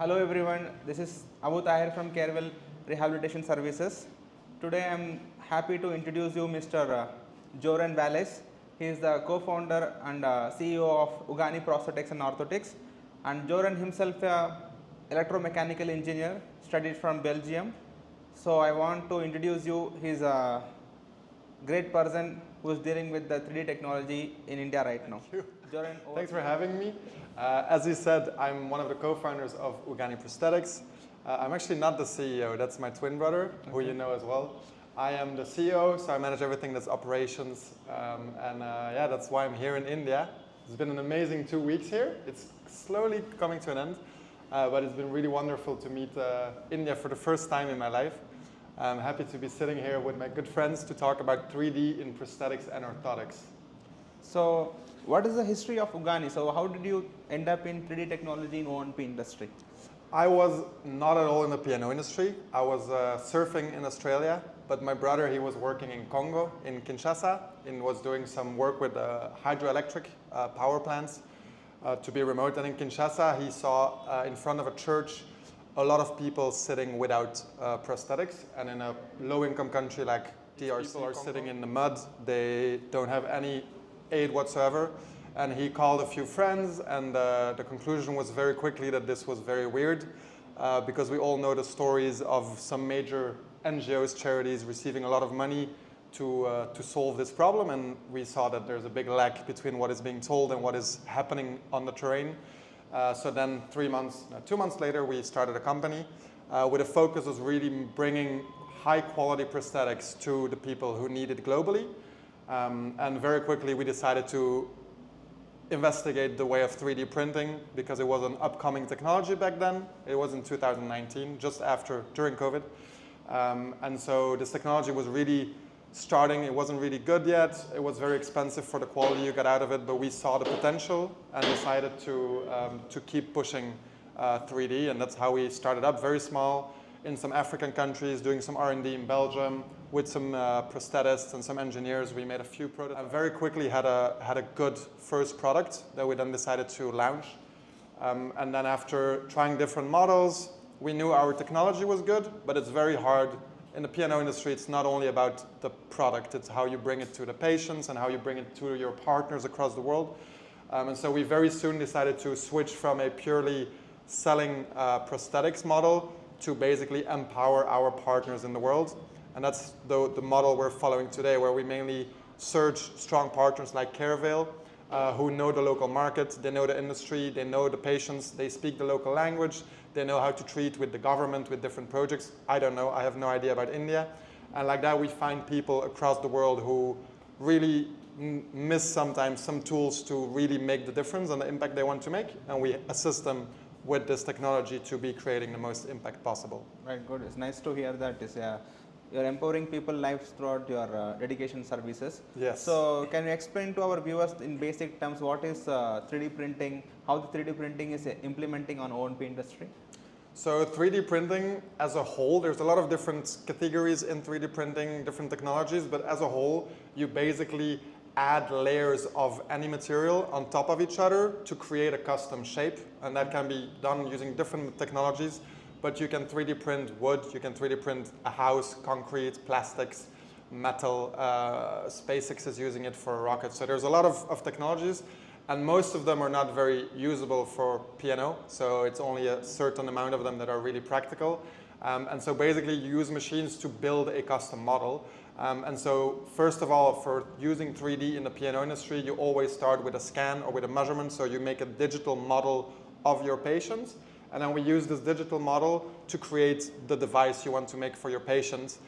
Hello everyone, this is Abu Tahir from Carevale Rehabilitation Services. Today I am happy to introduce you Mr. Joran Valles. He is the co-founder and CEO of Ugani Prosthetics and Orthotics, and Joran himself electromechanical engineer, studied from Belgium. So I want to introduce you, he is a great person who is dealing with the 3D technology in India right now. Thank you. Joran, Thanks for having me. As you said, I'm one of the co-founders of Ugani Prosthetics. I'm actually not the CEO, that's my twin brother, who you know as well. I am the CEO, so I manage everything that's operations, yeah, that's why I'm here in India. It's been an amazing 2 weeks here. It's slowly coming to an end, but it's been really wonderful to meet India for the first time in my life. I'm happy to be sitting here with my good friends to talk about 3D in prosthetics and orthotics. So, what is the history of Ugani? So, how did you end up in 3D technology in O&P industry? I was not at all in the piano industry. I was surfing in Australia, but my brother, he was working in Congo, in Kinshasa, and was doing some work with hydroelectric power plants to be remote. And in Kinshasa, he saw in front of a church a lot of people sitting without prosthetics, and in a low-income country like DRC, people are sitting in the mud. They don't have any aid whatsoever. And he called a few friends, and the conclusion was very quickly that this was very weird, because we all know the stories of some major NGOs, charities receiving a lot of money to solve this problem, and we saw that there's a big lag between what is being told and what is happening on the terrain. So then 2 months later, we started a company with a focus of really bringing high quality prosthetics to the people who need it globally. And very quickly we decided to investigate the way of 3D printing, because it was an upcoming technology back then. It was in 2019, just during COVID. And so this technology was really starting. It wasn't really good yet. It was very expensive for the quality you got out of it, but we saw the potential and decided to keep pushing 3D, and that's how we started up, very small, in some African countries, doing some R&D in Belgium with some prosthetists and some engineers. We made a few prototypes. And very quickly had a good first product that we then decided to launch. And then after trying different models, we knew our technology was good, but it's very hard. In the piano industry, it's not only about the product, it's how you bring it to the patients and how you bring it to your partners across the world. And so we very soon decided to switch from a purely selling prosthetics model to basically empower our partners in the world. And that's the model we're following today, where we mainly search strong partners like Carevale, who know the local market, they know the industry, they know the patients, they speak the local language, they know how to treat with the government, with different projects. I don't know, I have no idea about India. And like that, we find people across the world who really miss sometimes some tools to really make the difference and the impact they want to make. And we assist them with this technology to be creating the most impact possible. Right, good. It's nice to hear that. You're empowering people's lives throughout your dedication services. Yes. So can you explain to our viewers in basic terms what is 3D printing, how the 3D printing is implementing on O&P industry? So 3D printing as a whole, there's a lot of different categories in 3D printing, different technologies, but as a whole, you basically add layers of any material on top of each other to create a custom shape, and that can be done using different technologies. But you can 3D print wood, you can 3D print a house, concrete, plastics, metal. SpaceX is using it for rockets. So there's a lot of technologies, and most of them are not very usable for piano. So it's only a certain amount of them that are really practical. And so basically you use machines to build a custom model. And so first of all, for using 3D in the piano industry, you always start with a scan or with a measurement. So you make a digital model of your patient. And then we use this digital model to create the device you want to make for your patient,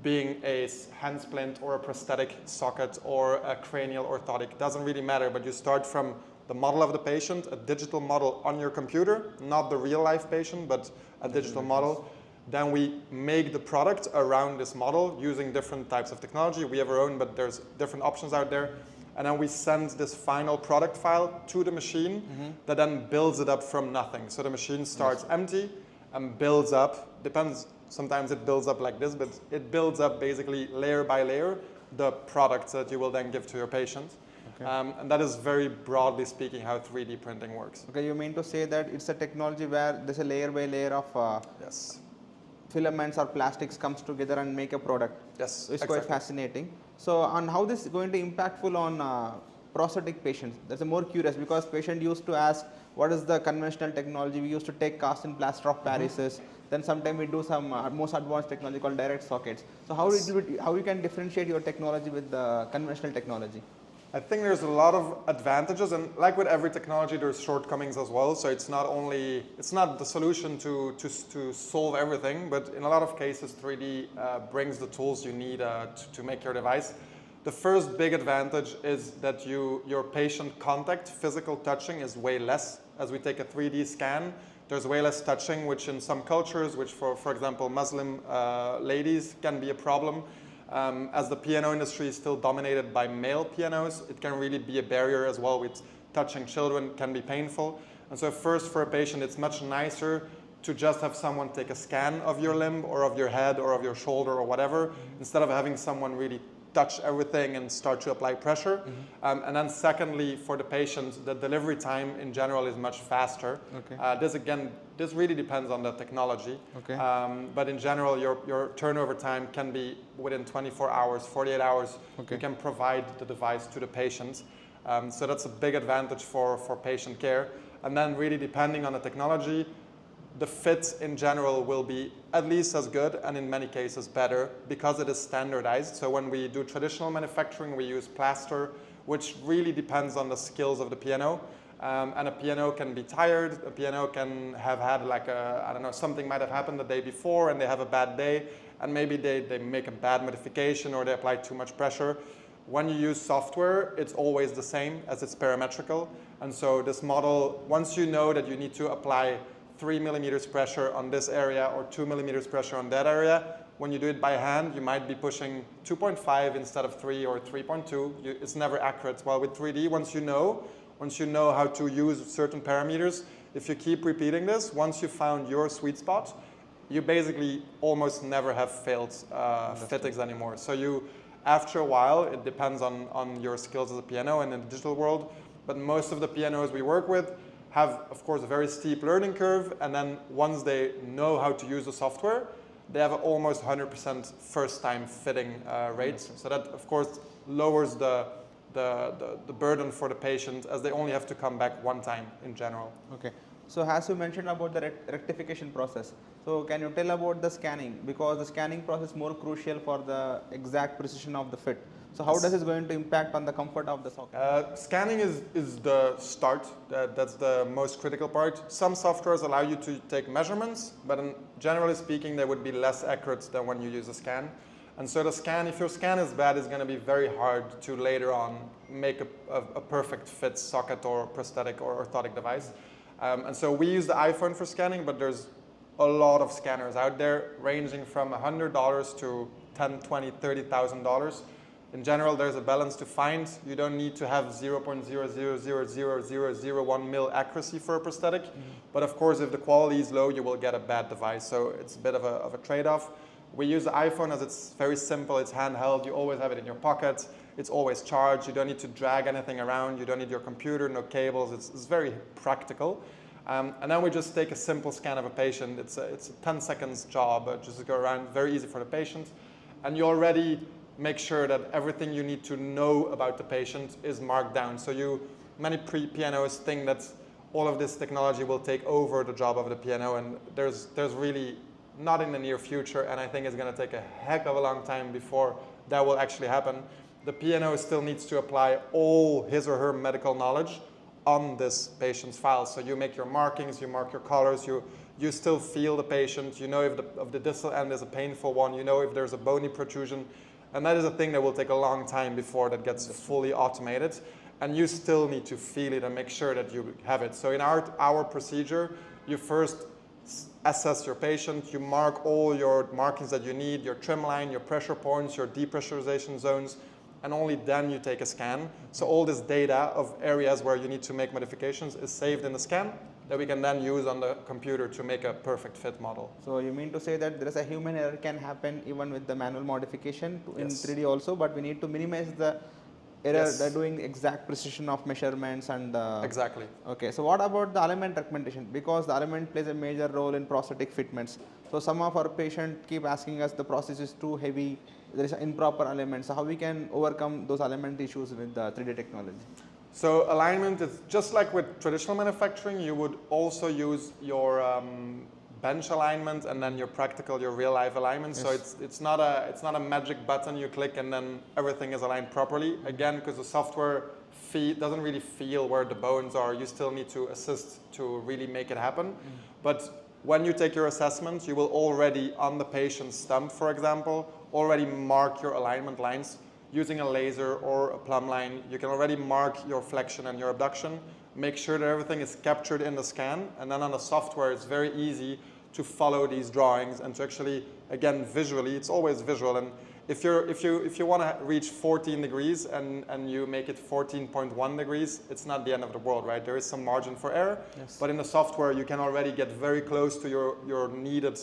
being a hand splint or a prosthetic socket or a cranial orthotic. Doesn't really matter, but you start from the model of the patient, a digital model on your computer, not the real life patient, but a digital model. Then we make the product around this model using different types of technology. We have our own, but there's different options out there. And then we send this final product file to the machine that then builds it up from nothing. So the machine starts empty and builds up, depends, sometimes it builds up like this, but it builds up basically layer by layer the product that you will then give to your patient. And that is very broadly speaking how 3D printing works. Okay, you mean to say that it's a technology where there's a layer by layer of Yes. filaments or plastics comes together and make a product. Yes. It's quite fascinating. So, on how this is going to impactful on prosthetic patients? That's a more curious because patient used to ask, what is the conventional technology? We used to take cast in plaster of Paris. Then sometime we do some most advanced technology called direct sockets. So how how you can differentiate your technology with the conventional technology? I think there's a lot of advantages, and like with every technology, there's shortcomings as well. So it's not the solution to solve everything, but in a lot of cases, 3D brings the tools you need to make your device. The first big advantage is that your patient contact, physical touching, is way less. As we take a 3D scan, there's way less touching, which in some cultures, which for example, Muslim ladies can be a problem. As the piano industry is still dominated by male pianos, it can really be a barrier as well with touching children, can be painful. And so first for a patient, it's much nicer to just have someone take a scan of your limb or of your head or of your shoulder or whatever, instead of having someone really touch everything and start to apply pressure. And then secondly, for the patient, the delivery time in general is much faster. This really depends on the technology. But in general, your turnover time can be within 24 hours, 48 hours. You can provide the device to the patient. So that's a big advantage for patient care. And then really depending on the technology, the fit in general will be at least as good and in many cases better because it is standardized. So when we do traditional manufacturing, we use plaster, which really depends on the skills of the piano. And a piano can be tired, a piano can have had like I don't know, something might have happened the day before and they have a bad day and maybe they make a bad modification or they apply too much pressure. When you use software, it's always the same as it's parametrical. And so this model, once you know that you need to apply 3 millimeters pressure on this area or 2 millimeters pressure on that area. When you do it by hand, you might be pushing 2.5 instead of 3 or 3.2. It's never accurate. While with 3D, once you know how to use certain parameters, if you keep repeating this, once you found your sweet spot, you basically almost never have failed fittings anymore. So after a while, it depends on your skills as a piano and in the digital world, but most of the pianos we work with have, of course, a very steep learning curve, and then once they know how to use the software, they have an almost 100% first-time fitting rate. So that, of course, lowers the burden for the patient as they only have to come back one time in general. Okay. So as you mentioned about the rectification process, so can you tell about the scanning? Because the scanning process is more crucial for the exact precision of the fit. So how does it going to impact on the comfort of the socket? Scanning is the start. That's the most critical part. Some softwares allow you to take measurements, but generally speaking, they would be less accurate than when you use a scan. And so the scan, if your scan is bad, it's going to be very hard to later on make a perfect fit socket or prosthetic or orthotic device. And so we use the iPhone for scanning, but there's a lot of scanners out there ranging from $100 to $10,000, $20,000, $30,000. In general, there's a balance to find. You don't need to have 0.0000001 mil accuracy for a prosthetic. But of course, if the quality is low, you will get a bad device. So it's a bit of a trade-off. We use the iPhone as it's very simple. It's handheld. You always have it in your pocket. It's always charged. You don't need to drag anything around. You don't need your computer, no cables. It's very practical. And then we just take a simple scan of a patient. It's a 10 seconds job, just to go around, very easy for the patient. And you already make sure that everything you need to know about the patient is marked down. So many pianos think that all of this technology will take over the job of the piano, and there's really not in the near future, and I think it's going to take a heck of a long time before that will actually happen. The piano still needs to apply all his or her medical knowledge on this patient's file. So you make your markings, you mark your colors, you still feel the patient, you know if the distal end is a painful one, you know if there's a bony protrusion. And that is a thing that will take a long time before that gets fully automated. And you still need to feel it and make sure that you have it. So in our procedure, you first assess your patient, you mark all your markings that you need, your trim line, your pressure points, your depressurization zones, and only then you take a scan. So all this data of areas where you need to make modifications is saved in the scan that we can then use on the computer to make a perfect fit model. So you mean to say that there is a human error can happen even with the manual modification in Yes. 3D also, but we need to minimize the error, Yes. they're doing exact precision of measurements and Exactly. okay. So what about the alignment recommendation? Because the alignment plays a major role in prosthetic fitments. So some of our patients keep asking us the process is too heavy, there is improper alignment. So how we can overcome those alignment issues with the 3D technology? So alignment is just like with traditional manufacturing. You would also use your bench alignment and then your practical, your real life alignment. Yes. So it's not a magic button you click and then everything is aligned properly. Again, because the software doesn't really feel where the bones are. You still need to assist to really make it happen. But when you take your assessment, you will already on the patient's stump, for example, already mark your alignment lines. Using a laser or a plumb line, you can already mark your flexion and your abduction, make sure that everything is captured in the scan, and then on the software it's very easy to follow these drawings and to actually, again, visually, it's always visual. And if you want to reach 14 degrees and you make it 14.1 degrees, it's not the end of the world, right? There is some margin for error, Yes. but in the software you can already get very close to your needed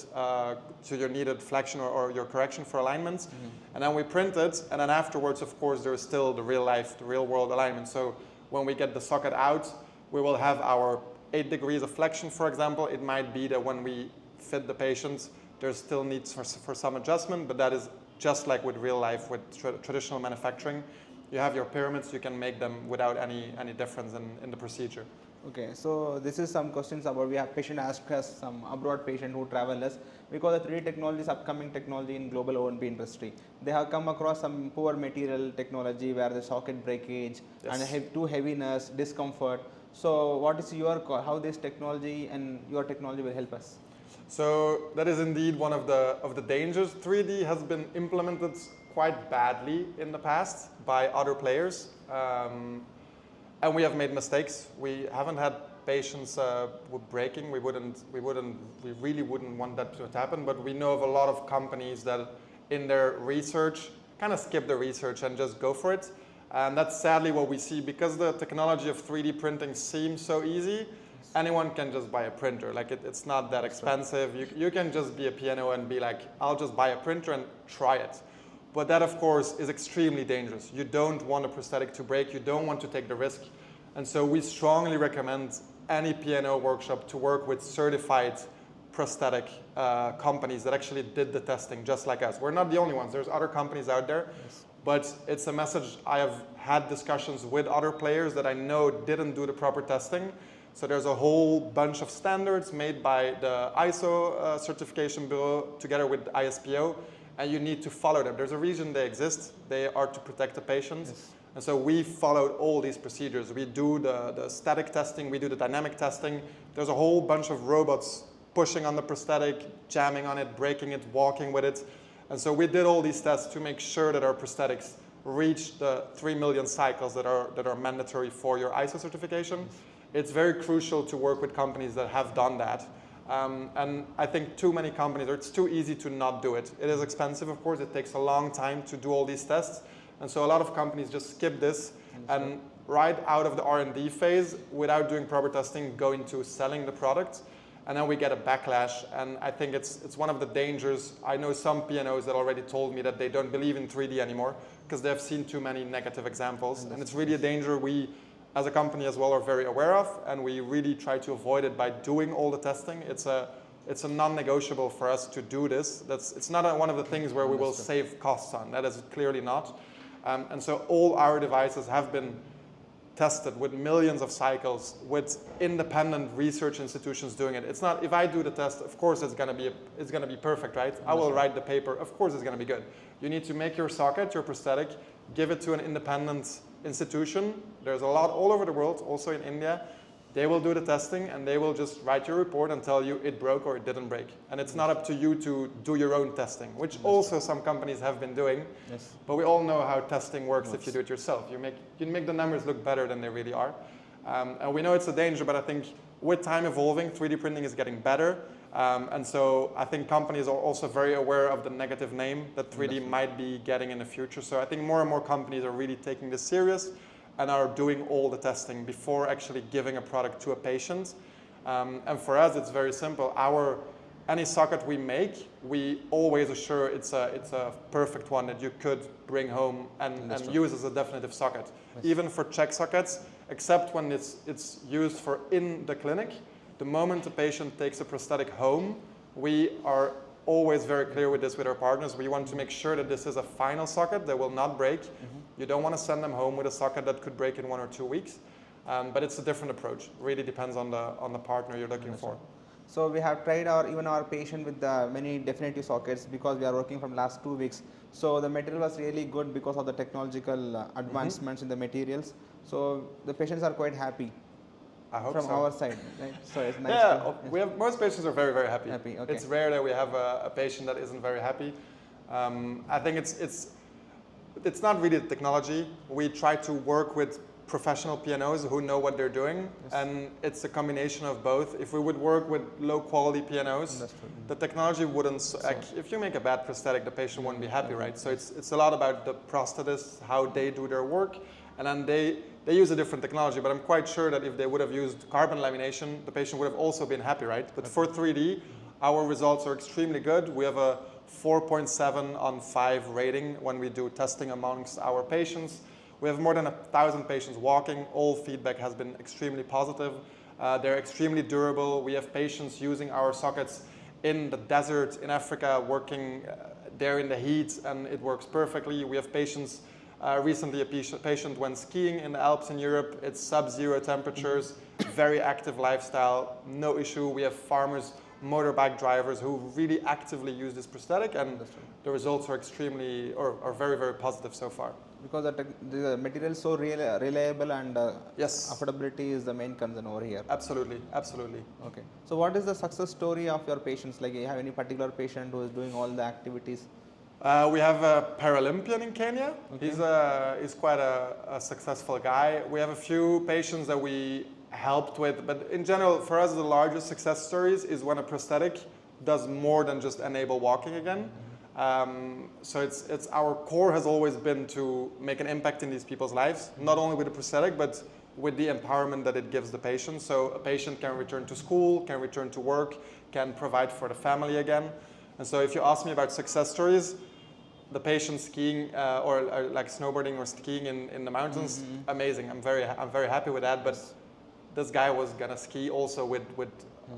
flexion or your correction for alignments. And then we print it, and then afterwards, of course, there is still the real world alignment. So when we get the socket out, we will have our 8 degrees of flexion, for example. It might be that when we fit the patient, there's still needs for some adjustment, but that is just like with real life, with traditional manufacturing. You have your pyramids, you can make them without any difference in the procedure. Okay, so this is some questions about, we have patient ask us, some abroad patient who travel us, because the 3D technology is upcoming technology in global O&P industry. They have come across some poor material technology where the socket breakage Yes. and too heaviness, discomfort. So what is your call, how this technology and your technology will help us? So that is indeed one of the dangers. 3D has been implemented quite badly in the past by other players, and we have made mistakes. We haven't had patients with breaking. We really wouldn't want that to happen. But we know of a lot of companies that, in their research, kind of skip the research and just go for it. And that's sadly what we see, because the technology of 3D printing seems so easy. Anyone can just buy a printer. Like it's not that expensive. You can just be a piano and be like, I'll just buy a printer and try it. But that, of course, is extremely dangerous. You don't want a prosthetic to break. You don't want to take the risk. And so we strongly recommend any piano workshop to work with certified prosthetic companies that actually did the testing just like us. We're not the only ones. There's other companies out there. Yes. But it's a message. I have had discussions with other players that I know didn't do the proper testing. So there's a whole bunch of standards made by the ISO certification bureau together with the ISPO, and you need to follow them. There's a reason they exist. They are to protect the patient. Yes. And so we followed all these procedures. We do the static testing, we do the dynamic testing. There's a whole bunch of robots pushing on the prosthetic, jamming on it, breaking it, walking with it. And so we did all these tests to make sure that our prosthetics reach the 3 million cycles that are mandatory for your ISO certification. Yes. It's very crucial to work with companies that have done that. And I think too many companies, or it's too easy to not do it. It is expensive, of course. It takes a long time to do all these tests. And so a lot of companies just skip this and right out of the R&D phase, without doing proper testing, go into selling the product. And then we get a backlash. And I think it's one of the dangers. I know some P&Os that already told me that they don't believe in 3D anymore because they've seen too many negative examples. And it's really a danger we, as a company as well, are very aware of, and we really try to avoid it by doing all the testing. It's a non-negotiable for us to do this. It's not one of the things where we will save costs on. That is clearly not. And so all our devices have been tested with millions of cycles with independent research institutions doing it. It's not, if I do the test, of course it's going to be perfect, right? I will write the paper, of course it's going to be good. You need to make your socket, your prosthetic, give it to an independent institution. There's a lot all over the world, also in India. They will do the testing and they will just write your report and tell you it broke or it didn't break. And it's not up to you to do your own testing, which also some companies have been doing. Yes. But we all know how testing works if you do it yourself. You make the numbers look better than they really are. And we know it's a danger, but I think with time evolving, 3D printing is getting better. And so I think companies are also very aware of the negative name that 3D might be getting in the future. So I think more and more companies are really taking this serious and are doing all the testing before actually giving a product to a patient. And for us, it's very simple. Our any socket we make, we always assure it's a perfect one that you could bring home and use as a definitive socket. Yes. Even for check sockets, except when it's used for in the clinic, the moment the patient takes a prosthetic home, we are always very clear with this with our partners. We want to make sure that this is a final socket that will not break. You don't want to send them home with a socket that could break in 1 or 2 weeks. But it's a different approach. Really depends on the partner you're looking for. So we have tried even our patient with many definitive sockets because we are working from last 2 weeks. So the material was really good because of the technological advancements in the materials. So the patients are quite happy. I hope from so. our side, right? So it's nice. Yeah, we have, most patients are very, very happy. Okay. It's rare that we have a patient that isn't very happy. I think it's not really the technology. We try to work with professional pianos who know what they're doing, and it's a combination of both. If we would work with low quality pianos, the technology wouldn't, like if you make a bad prosthetic, the patient won't be happy, right? So it's a lot about the prosthetists, how they do their work, and then they use a different technology, but I'm quite sure that if they would have used carbon lamination, the patient would have also been happy, right? But for 3D, our results are extremely good. We have a 4.7 on 5 rating when we do testing amongst our patients. We have more than 1,000 patients walking. All feedback has been extremely positive. They're extremely durable. We have patients using our sockets in the desert in Africa, working there in the heat, and it works perfectly. We have patients, recently a patient went skiing in the Alps in Europe. It's sub-zero temperatures, very active lifestyle, no issue. We have farmers, motorbike drivers who really actively use this prosthetic, and the results are extremely, or very, very positive so far. Because the material is so reliable and yes, affordability is the main concern over here. Absolutely, absolutely. Okay. So what is the success story of your patients? Like, you have any particular patient who is doing all the activities? We have a Paralympian in Kenya. Okay. He's quite a successful guy. We have a few patients that we helped with, but in general, for us, the largest success stories is when a prosthetic does more than just enable walking again. So it's our core has always been to make an impact in these people's lives, not only with the prosthetic, but with the empowerment that it gives the patient. So a patient can return to school, can return to work, can provide for the family again. And so if you ask me about success stories, the patient skiing or like snowboarding or skiing in the mountains, amazing. I'm very happy with that. But this guy was gonna ski also with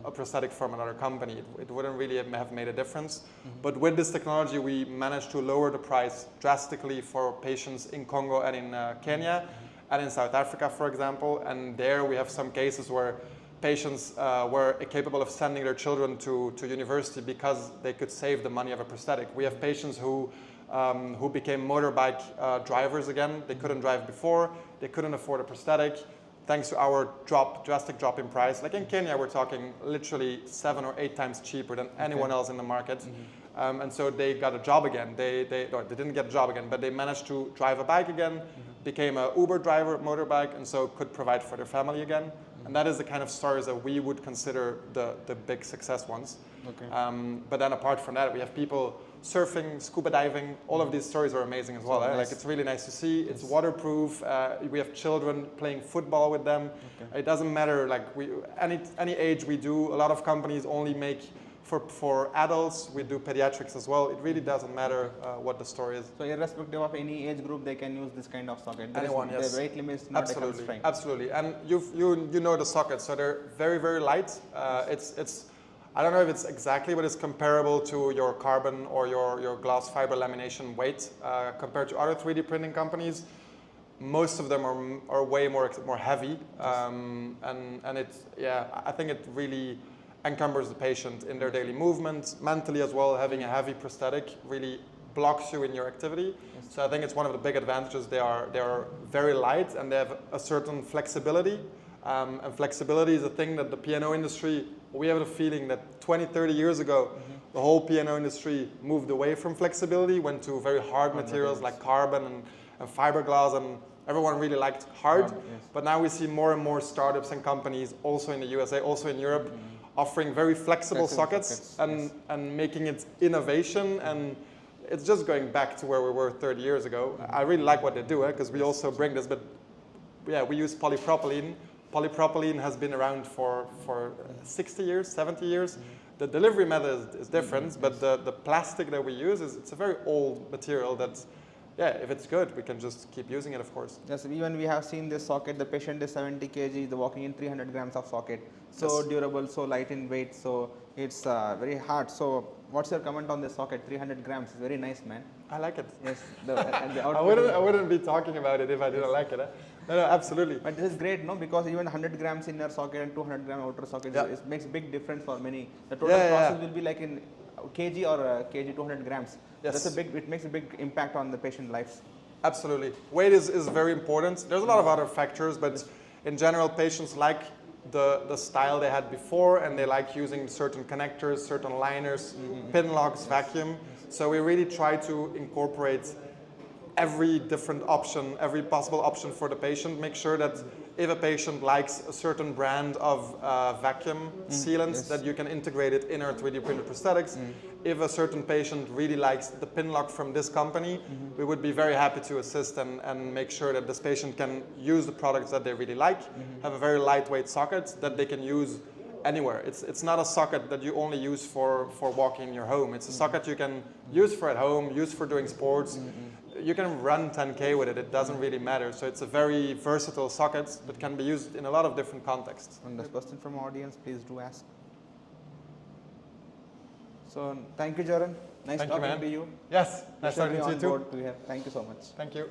a prosthetic from another company. It wouldn't really have made a difference. But with this technology, we managed to lower the price drastically for patients in Congo and in Kenya and in South Africa, for example. And there we have some cases where patients were capable of sending their children to university because they could save the money of a prosthetic. We have patients who became motorbike drivers again. They couldn't drive before. They couldn't afford a prosthetic. Thanks to our drastic drop in price. Like in Kenya, we're talking literally 7 or 8 times cheaper than anyone else in the market. And so they got a job again. They didn't get a job again, but they managed to drive a bike again, became an Uber driver, motorbike, and so could provide for their family again. And that is the kind of stories that we would consider the big success ones. Okay. But then apart from that, we have people surfing, scuba diving. All of these stories are amazing as well. Nice. Like it's really nice to see. It's waterproof. We have children playing football with them. Okay. It doesn't matter. Like any age we do. A lot of companies only make for adults. We do pediatrics as well. It really doesn't matter what the story is. So irrespective of any age group, they can use this kind of socket. Anyone, yes. The weight limit is not a constraint. Absolutely. And you know the sockets, so they're very, very light. It's I don't know if it's exactly, but it's comparable to your carbon or your glass fiber lamination weight compared to other 3D printing companies. Most of them are way more heavy, and it's I think it really encumbers the patient in their daily movement, mentally as well. Having a heavy prosthetic really blocks you in your activity. Yes. So I think it's one of the big advantages. They are very light and they have a certain flexibility. And flexibility is a thing that the piano industry, we have the feeling that 20, 30 years ago, the whole piano industry moved away from flexibility, went to very hard materials like carbon and fiberglass, and everyone really liked hard. Yes. But now we see more and more startups and companies, also in the USA, also in Europe, offering very flexible sockets and making it innovation. And it's just going back to where we were 30 years ago. I really like what they do, because we also bring this, but yeah, we use polypropylene. Polypropylene has been around for 60 years, 70 years. The delivery method is different, but the plastic that we use it's a very old material that, yeah, if it's good, we can just keep using it, of course. Yes, even we have seen this socket, the patient is 70 kg, the walking in 300 grams of socket. So Yes. durable, so light in weight, so it's very hard. So what's your comment on this socket? 300 grams is very nice, man. I like it. Yes, and the I output wouldn't be talking about it if I didn't like it. Eh? No, absolutely. But this is great, no? Because even 100 grams inner socket and 200 gram outer socket, Yeah. it makes big difference for many. The total process will be like in kg or kg 200 grams. Yes. That's a big. It makes a big impact on the patient lives. Absolutely. Weight is very important. There's a lot of other factors, but in general, patients like the style they had before, and they like using certain connectors, certain liners, pin locks, vacuum. So we really try to incorporate every different option, every possible option for the patient. Make sure that if a patient likes a certain brand of vacuum sealants, that you can integrate it in our 3D printed prosthetics. If a certain patient really likes the pin lock from this company, we would be very happy to assist and make sure that this patient can use the products that they really like, have a very lightweight socket that they can use anywhere. It's not a socket that you only use for walking in your home. It's a socket you can use for at home, use for doing sports. You can run 10K with it, it doesn't really matter. So it's a very versatile socket that can be used in a lot of different contexts. And there's question from audience, please do ask. So thank you, Joran. Nice Thank you, talking man. to you. Yes, nice Shall be talking to you on too. board to here. Thank you so much. Thank you.